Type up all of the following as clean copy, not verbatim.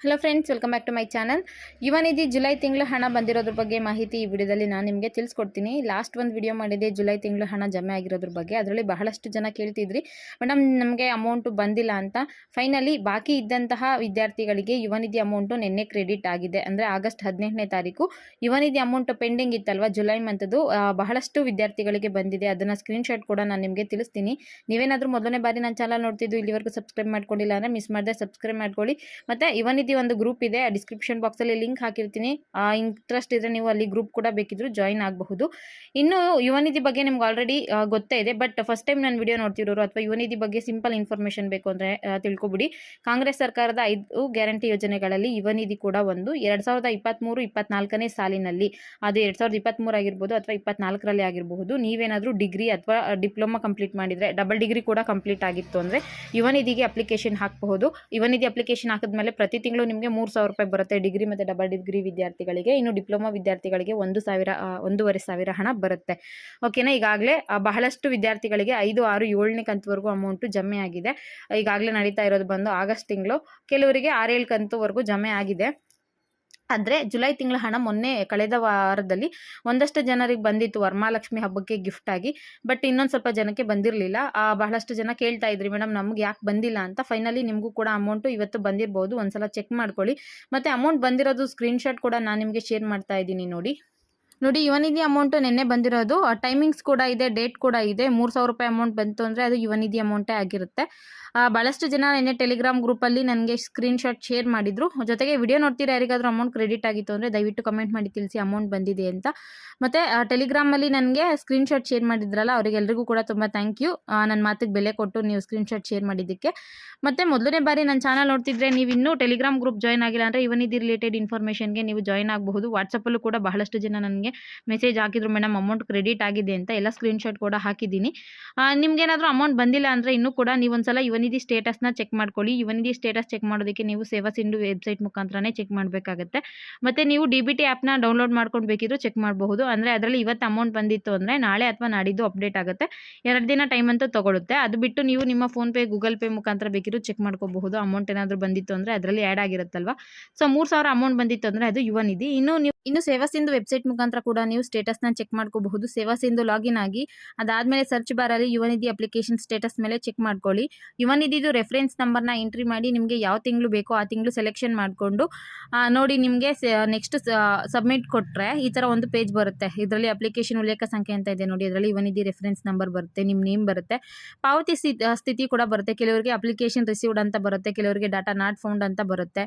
Hello friends, welcome back to my channel. ಇವನಿದಿ July ತಿಂಗಳು ಹಣ ಬಂದಿರೋದ್ರ ಬಗ್ಗೆ ಮಾಹಿತಿ ಈ ವಿಡಿಯೋದಲ್ಲಿ ನಾನು ನಿಮಗೆ ತಿಳಿಸ್ಕೊಡ್ತೀನಿ. ಲಾಸ್ಟ್ ಒಂದು ವಿಡಿಯೋ ಮಾಡಿದೆ ಜುಲೈ ತಿಂಗಳು ಹಣ ಜಮೆ ಆಗಿರೋದ್ರ ಬಗ್ಗೆ. ಅದರಲ್ಲಿ ಬಹಳಷ್ಟು ಜನ ಕೇಳ್ತಿದ್ರಿ, ಮೇಡಮ್ ನಮಗೆ ಅಮೌಂಟು ಬಂದಿಲ್ಲ ಅಂತ. ಫೈನಲಿ ಬಾಕಿ ಇದ್ದಂತಹ ವಿದ್ಯಾರ್ಥಿಗಳಿಗೆ ಯುವನಿಧಿ ಅಮೌಂಟು ನಿನ್ನೆ ಕ್ರೆಡಿಟ್ ಆಗಿದೆ. ಅಂದರೆ ಆಗಸ್ಟ್ 18ನೇ ತಾರೀಕು ಯುವನಿಧಿ ಅಮೌಂಟು ಪೆಂಡಿಂಗ್ ಇತ್ತಲ್ವ ಜುಲೈ ಮಂತದ್ದು, ಬಹಳಷ್ಟು ವಿದ್ಯಾರ್ಥಿಗಳಿಗೆ ಬಂದಿದೆ. ಅದನ್ನು ಸ್ಕ್ರೀನ್ಶಾಟ್ ಕೂಡ ನಾನು ನಿಮಗೆ ತಿಳಿಸ್ತೀನಿ. ನೀವೇನಾದರೂ ಮೊದಲನೇ ಬಾರಿ ನನ್ನ ಚಾನಲ್ ನೋಡ್ತಿದ್ದು ಇಲ್ಲಿವರೆಗೂ ಸಬ್ಸ್ಕ್ರೈಬ್ ಮಾಡ್ಕೊಂಡಿಲ್ಲ ಅಂದರೆ ಮಿಸ್ ಮಾಡದೆ ಸಬ್ಸ್ಕ್ರೈಬ್ ಮಾಡ್ಕೊಳ್ಳಿ. ಮತ್ತು ಯುವನಿಧಿ ಒಂದು ಗ್ರೂಪ್ ಇದೆ, ಡಿಸ್ಕ್ರಿಪ್ಷನ್ ಬಾಕ್ಸಲ್ಲಿ ಲಿಂಕ್ ಹಾಕಿರ್ತೀನಿ. ಇಂಟ್ರೆಸ್ಟ್ ಇದ್ರೆ ನೀವು ಅಲ್ಲಿ ಗ್ರೂಪ್ ಕೂಡ ಬೇಕಿದ್ರು ಜಾಯಿನ್ ಆಗಬಹುದು. ಇನ್ನು ಯುವನಿಧಿ ಬಗ್ಗೆ ನಿಮ್ಗೆ ಆಲ್ರೆಡಿ ಗೊತ್ತೇ ಇದೆ, ಬಟ್ ಫಸ್ಟ್ ಟೈಮ್ ನಾನು ವಿಡಿಯೋ ನೋಡ್ತಿರೋರು ಅಥವಾ ಯುವನಿಧಿ ಬಗ್ಗೆ ಸಿಂಪಲ್ ಇನ್ಫಾರ್ಮೇಷನ್ ಬೇಕು ಅಂದರೆ ತಿಳ್ಕೊಬಿಡಿ. ಕಾಂಗ್ರೆಸ್ ಸರ್ಕಾರದ 5 ಗ್ಯಾರಂಟಿ ಯೋಜನೆಗಳಲ್ಲಿ ಯುವನಿಧಿ ಕೂಡ ಒಂದು. 2023-24ನೇ ಸಾಲಿನಲ್ಲಿ, ಅದು 2023 ಆಗಿರ್ಬೋದು ಅಥವಾ 24ರಲ್ಲಿ ಆಗಿರಬಹುದು, ನೀವೇನಾದರೂ ಡಿಗ್ರಿ ಅಥವಾ ಡಿಪ್ಲೊಮಾ ಕಂಪ್ಲೀಟ್ ಮಾಡಿದರೆ, ಡಬಲ್ ಡಿಗ್ರಿ ಕೂಡ ಕಂಪ್ಲೀಟ್ ಆಗಿತ್ತು ಅಂದರೆ ಯುವನಿಧಿಗೆ ಅಪ್ಲಿಕೇಶನ್ ಹಾಕಬಹುದು. ಯುವನಿಧಿ ಅಪ್ಲಿಕೇಶನ್ ಹಾಕಿದ್ಮೇಲೆ ಪ್ರತಿ ತಿಂಗಳು ನಿಮಗೆ 3,000 ರೂಪಾಯಿ ಬರುತ್ತೆ ಡಿಗ್ರಿ ಮತ್ತು ಡಬಲ್ ಡಿಗ್ರಿ ವಿದ್ಯಾರ್ಥಿಗಳಿಗೆ. ಇನ್ನು ಡಿಪ್ಲೊಮಾ ವಿದ್ಯಾರ್ಥಿಗಳಿಗೆ 1,500 ಹಣ ಬರುತ್ತೆ. ಓಕೆನಾ. ಈಗಾಗಲೇ ಬಹಳಷ್ಟು ವಿದ್ಯಾರ್ಥಿಗಳಿಗೆ 5, 6, 7ನೇ ಕಂತುವರೆಗೂ ಅಮೌಂಟು ಜಮೆ ಆಗಿದೆ. ಈಗಾಗಲೇ ನಡೀತಾ ಇರೋದು ಬಂದು ಆಗಸ್ಟ್ ತಿಂಗಳು, ಕೆಲವರಿಗೆ 6, 7 ಕಂತುವರೆಗೂ ಜಮೆ ಆಗಿದೆ. ಆದರೆ ಜುಲೈ ತಿಂಗಳ ಹಣ ಮೊನ್ನೆ ಕಳೆದ ವಾರದಲ್ಲಿ ಒಂದಷ್ಟು ಜನರಿಗೆ ಬಂದಿತ್ತು ವರಮಹಾಲಕ್ಷ್ಮಿ ಹಬ್ಬಕ್ಕೆ ಗಿಫ್ಟ್ ಆಗಿ. ಬಟ್ ಇನ್ನೊಂದು ಸ್ವಲ್ಪ ಜನಕ್ಕೆ ಬಂದಿರಲಿಲ್ಲ. ಬಹಳಷ್ಟು ಜನ ಕೇಳ್ತಾ ಇದ್ರಿ, ಮೇಡಮ್ ನಮ್ಗೆ ಯಾಕೆ ಬಂದಿಲ್ಲ ಅಂತ. ಫೈನಲಿ ನಿಮಗೂ ಕೂಡ ಅಮೌಂಟು ಇವತ್ತು ಬಂದಿರ್ಬೋದು, ಒಂದ್ಸಲ ಚೆಕ್ ಮಾಡ್ಕೊಳ್ಳಿ. ಮತ್ತು ಅಮೌಂಟ್ ಬಂದಿರೋದು ಸ್ಕ್ರೀನ್ಶಾಟ್ ಕೂಡ ನಾನು ನಿಮಗೆ ಶೇರ್ ಮಾಡ್ತಾ ಇದ್ದೀನಿ ನೋಡಿ. ಯುವನಿಧಿ ಅಮೌಂಟು ನಿನ್ನೆ ಬಂದಿರೋದು. ಟೈಮಿಂಗ್ಸ್ ಕೂಡ ಇದೆ, ಡೇಟ್ ಕೂಡ ಇದೆ. 3,000 ರೂಪಾಯಿ ಅಮೌಂಟ್ ಬಂತು ಅಂದರೆ ಅದು ಯುವನಿಧಿ ಅಮೌಂಟೇ ಆಗಿರುತ್ತೆ. ಭಾಳಷ್ಟು ಜನ ನಿನ್ನೆ ಟೆಲಿಗ್ರಾಮ್ ಗ್ರೂಪಲ್ಲಿ ನನಗೆ ಸ್ಕ್ರೀನ್ಶಾಟ್ ಶೇರ್ ಮಾಡಿದರು. ಜೊತೆಗೆ ವಿಡಿಯೋ ನೋಡ್ತೀರಾ ಯಾರಿಗಾದರೂ ಅಮೌಂಟ್ ಕ್ರೆಡಿಟ್ ಆಗಿತ್ತು ಅಂದರೆ ದಯವಿಟ್ಟು ಕಮೆಂಟ್ ಮಾಡಿ ತಿಳಿಸಿ ಅಮೌಂಟ್ ಬಂದಿದೆ ಅಂತ. ಮತ್ತು ಟೆಲಿಗ್ರಾಮಲ್ಲಿ ನನಗೆ ಸ್ಕ್ರೀನ್ಶಾಟ್ ಶೇರ್ ಮಾಡಿದ್ರಲ್ಲ ಅವರಿಗೆಲ್ಲರಿಗೂ ಕೂಡ ತುಂಬ ಥ್ಯಾಂಕ್ ಯು. ನನ್ನ ಮಾತಿಗೆ ಬೆಲೆ ಕೊಟ್ಟು ನೀವು ಸ್ಕ್ರೀನ್ಶಾಟ್ ಶೇರ್ ಮಾಡಿದ್ದಕ್ಕೆ. ಮತ್ತು ಮೊದಲನೇ ಬಾರಿ ನನ್ನ ಚಾನಲ್ ನೋಡ್ತಿದ್ರೆ ನೀವು ಇನ್ನೂ ಟೆಲಿಗ್ರಾಮ್ ಗ್ರೂಪ್ ಜಾಯ್ನ್ ಆಗಿಲ್ಲ ಅಂದರೆ ಯುವನಿಧಿ ರಿಲೇಟೆಡ್ ಇನ್ಫಾರ್ಮೇಷನ್ಗೆ ನೀವು ಜಾಯ್ನ್ ಆಗಬಹುದು. ವಾಟ್ಸಪ್ಪಲ್ಲೂ ಕೂಡ ಬಹಳಷ್ಟು ಜನ ನನಗೆ ಮೆಸೇಜ್ ಹಾಕಿದ್ರು, ಮೇಡಮ್ ಅಮೌಂಟ್ ಕ್ರೆಡಿಟ್ ಆಗಿದೆ ಅಂತ. ಎಲ್ಲ ಸ್ಕ್ರೀನ್ಶಾಟ್ ಕೂಡ ಹಾಕಿದ್ದೀನಿ. ನಿಮ್ಗೇನಾದರೂ ಅಮೌಂಟ್ ಬಂದಿಲ್ಲ ಅಂದರೆ ಇನ್ನೂ ಕೂಡ ನೀವು ಒಂದ್ಸಲ ಯುವನಿಧಿ ಸ್ಟೇಟಸ್ನ ಚೆಕ್ ಮಾಡ್ಕೊಳ್ಳಿ. ಯುವನಿಧಿ ಸ್ಟೇಟಸ್ ಚೆಕ್ ಮಾಡೋದಕ್ಕೆ ನೀವು ಸೇವಾ ಸಿಂಧು ವೆಬ್ಸೈಟ್ ಮುಖಾಂತರನೇ ಚೆಕ್ ಮಾಡಬೇಕಾಗುತ್ತೆ. ಮತ್ತು ನೀವು DBT ಆ್ಯಪ್ನ ಡೌನ್ಲೋಡ್ ಮಾಡ್ಕೊಂಡು ಬೇಕಿದ್ರು ಚೆಕ್ ಮಾಡಬಹುದು. ಅಂದರೆ ಅದರಲ್ಲಿ ಇವತ್ತು ಅಮೌಂಟ್ ಬಂದಿತ್ತು ಅಂದರೆ ನಾಳೆ ಅಥವಾ ನಾಡಿದ್ದು ಅಪ್ಡೇಟ್ ಆಗುತ್ತೆ. 2 ದಿನ ಟೈಮ್ ಅಂತೂ ತೊಗೊಳುತ್ತೆ. ಅದು ಬಿಟ್ಟು ನೀವು ನಿಮ್ಮ ಫೋನ್ಪೇ, ಗೂಗಲ್ ಪೇ ಮುಖಾಂತರ ಬೇಕಿದ್ರು ಚೆಕ್ ಮಾಡ್ಕೋಬಹುದು. ಅಮೌಂಟ್ ಏನಾದರೂ ಬಂದಿತ್ತು ಅಂದರೆ ಅದರಲ್ಲಿ ಆ್ಯಡ್ ಆಗಿರುತ್ತಲ್ವ. ಸೊ 3,000 ಅಮೌಂಟ್ ಬಂದಿತ್ತು ಅಂದರೆ ಅದು ಯುವನಿಧಿ. ಇನ್ನು ಸೇವಾ ಸಿಂಧು ವೆಬ್ಸೈಟ್ ಮುಖಾಂತರ ಕೂಡ ನೀವು ಸ್ಟೇಟಸ್ನ ಚೆಕ್ ಮಾಡ್ಕೋಬಹುದು. ಸೇವಾ ಸಿಂಧು ಲಾಗಿನ್ ಆಗಿ ಅದಾದಮೇಲೆ ಸರ್ಚ್ ಬಾರಲ್ಲಿ ಯುವನಿಧಿ ಅಪ್ಲಿಕೇಶನ್ ಸ್ಟೇಟಸ್ ಮೇಲೆ ಚೆಕ್ ಮಾಡ್ಕೊಳ್ಳಿ. ಯುವನಿಧಿದು ರೆಫರೆನ್ಸ್ ನಂಬರ್ನ ಎಂಟ್ರಿ ಮಾಡಿ ನಿಮಗೆ ಯಾವ ತಿಂಗಳು ಬೇಕೋ ಆ ತಿಂಗಳು ಸೆಲೆಕ್ಷನ್ ಮಾಡಿಕೊಂಡು ನೋಡಿ, ನಿಮಗೆ ನೆಕ್ಸ್ಟ್ ಸಬ್ಮಿಟ್ ಕೊಟ್ಟರೆ ಈ ಥರ ಒಂದು ಪೇಜ್ ಬರುತ್ತೆ. ಇದರಲ್ಲಿ ಅಪ್ಲಿಕೇಶನ್ ಉಲ್ಲೇಖ ಸಂಖ್ಯೆ ಅಂತ ಇದೆ ನೋಡಿ, ಇದರಲ್ಲಿ ಯುವನಿಧಿ ರೆಫರೆನ್ಸ್ ನಂಬರ್ ಬರುತ್ತೆ, ನಿಮ್ಮ ನೇಮ್ ಬರುತ್ತೆ, ಪಾವತಿ ಸ್ಥಿತಿ ಕೂಡ ಬರುತ್ತೆ. ಕೆಲವರಿಗೆ ಅಪ್ಲಿಕೇಶನ್ ರಿಸೀವ್ಡ್ ಅಂತ ಬರುತ್ತೆ, ಕೆಲವರಿಗೆ ಡಾಟಾ ನಾಟ್ ಫೌಂಡ್ ಅಂತ ಬರುತ್ತೆ.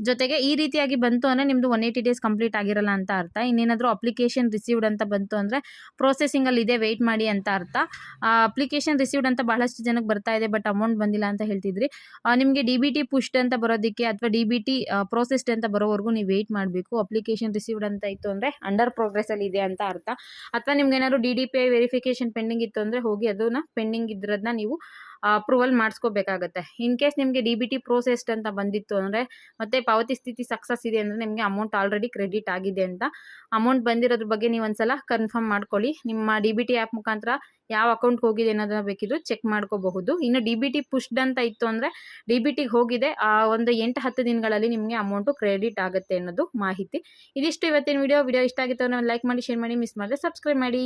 ಜೊತೆಗೆ ಈ ರೀತಿಯಾಗಿ ಬಂತು ಅಂದರೆ ನಿಮ್ಮದು 180 ಡೇಸ್ ಕಂಪ್ಲೀಟ್ ಆಗಿರಲ್ಲ ಅಂತ ಅರ್ಥ. ಇನ್ನೇನಾದರೂ ಅಪ್ಲಿಕೇಶನ್ ರಿಸೀವ್ಡ್ ಅಂತ ಬಂತು ಅಂದರೆ ಪ್ರೊಸೆಸಿಂಗಲ್ಲಿ ಇದೆ, ವೆಯ್ಟ್ ಮಾಡಿ ಅಂತ ಅರ್ಥ. ಅಪ್ಲಿಕೇಶನ್ ರಿಸೀವ್ಡ್ ಅಂತ ಬಹಳಷ್ಟು ಜನಕ್ಕೆ ಬರ್ತಾ ಇದೆ, ಬಟ್ ಅಮೌಂಟ್ ಬಂದಿಲ್ಲ ಅಂತ ಹೇಳ್ತಿದ್ರಿ. ನಿಮಗೆ DBT ಪುಷ್ಡ್ ಅಂತ ಬರೋದಕ್ಕೆ ಅಥವಾ DBT ಪ್ರೋಸೆಸ್ಡ್ ಅಂತ ಬರೋವರೆಗೂ ನೀವು ವೆಯ್ಟ್ ಮಾಡಬೇಕು. ಅಪ್ಲಿಕೇಶನ್ ರಿಸೀವ್ಡ್ ಅಂತ ಇತ್ತು ಅಂದರೆ ಅಂಡರ್ ಪ್ರೋಗ್ರೆಸ್ಸಲ್ಲಿ ಇದೆ ಅಂತ ಅರ್ಥ. ಅಥವಾ ನಿಮ್ಗೆ ಏನಾದ್ರು DDPI ವೆರಿಫಿಕೇಷನ್ ಪೆಂಡಿಂಗ್ ಇತ್ತು ಅಂದರೆ ಹೋಗಿ ಅದನ್ನ ಪೆಂಡಿಂಗ್ ಇದ್ರದನ್ನ ನೀವು ಅಪ್ರೂವಲ್ ಮಾಡಿಸ್ಕೋಬೇಕಾಗತ್ತೆ. ಇನ್ ಕೇಸ್ ನಿಮಗೆ DBT ಪ್ರೋಸೆಸ್ಡ್ ಅಂತ ಬಂದಿತ್ತು ಅಂದರೆ ಮತ್ತೆ ಪಾವತಿ ಸ್ಥಿತಿ ಸಕ್ಸಸ್ ಇದೆ ಅಂದರೆ ನಿಮಗೆ ಅಮೌಂಟ್ ಆಲ್ರೆಡಿ ಕ್ರೆಡಿಟ್ ಆಗಿದೆ ಅಂತ. ಅಮೌಂಟ್ ಬಂದಿರೋದ್ರ ಬಗ್ಗೆ ನೀವು ಒಂದ್ಸಲ ಕನ್ಫರ್ಮ್ ಮಾಡ್ಕೊಳ್ಳಿ. ನಿಮ್ಮ DBT ಆ್ಯಪ್ ಮುಖಾಂತರ ಯಾವ ಅಕೌಂಟ್ಗೆ ಹೋಗಿದೆ ಅನ್ನೋದನ್ನ ಬೇಕಿದ್ರು ಚೆಕ್ ಮಾಡ್ಕೋಬಹುದು. ಇನ್ನು DBT ಪುಷ್ಡ್ ಅಂತ ಇತ್ತು ಅಂದರೆ DBTಗೆ ಹೋಗಿದೆ, ಒಂದು 8-10 ದಿನಗಳಲ್ಲಿ ನಿಮಗೆ ಅಮೌಂಟು ಕ್ರೆಡಿಟ್ ಆಗುತ್ತೆ ಅನ್ನೋದು ಮಾಹಿತಿ. ಇದಿಷ್ಟು ಇವತ್ತಿನ ವಿಡಿಯೋ ಇಷ್ಟ ಆಗಿತ್ತು ಅಂದರೆ ಲೈಕ್ ಮಾಡಿ, ಶೇರ್ ಮಾಡಿ, ಮಿಸ್ ಮಾಡಿದ್ರೆ ಸಬ್ಸ್ಕ್ರೈಬ್ ಮಾಡಿ.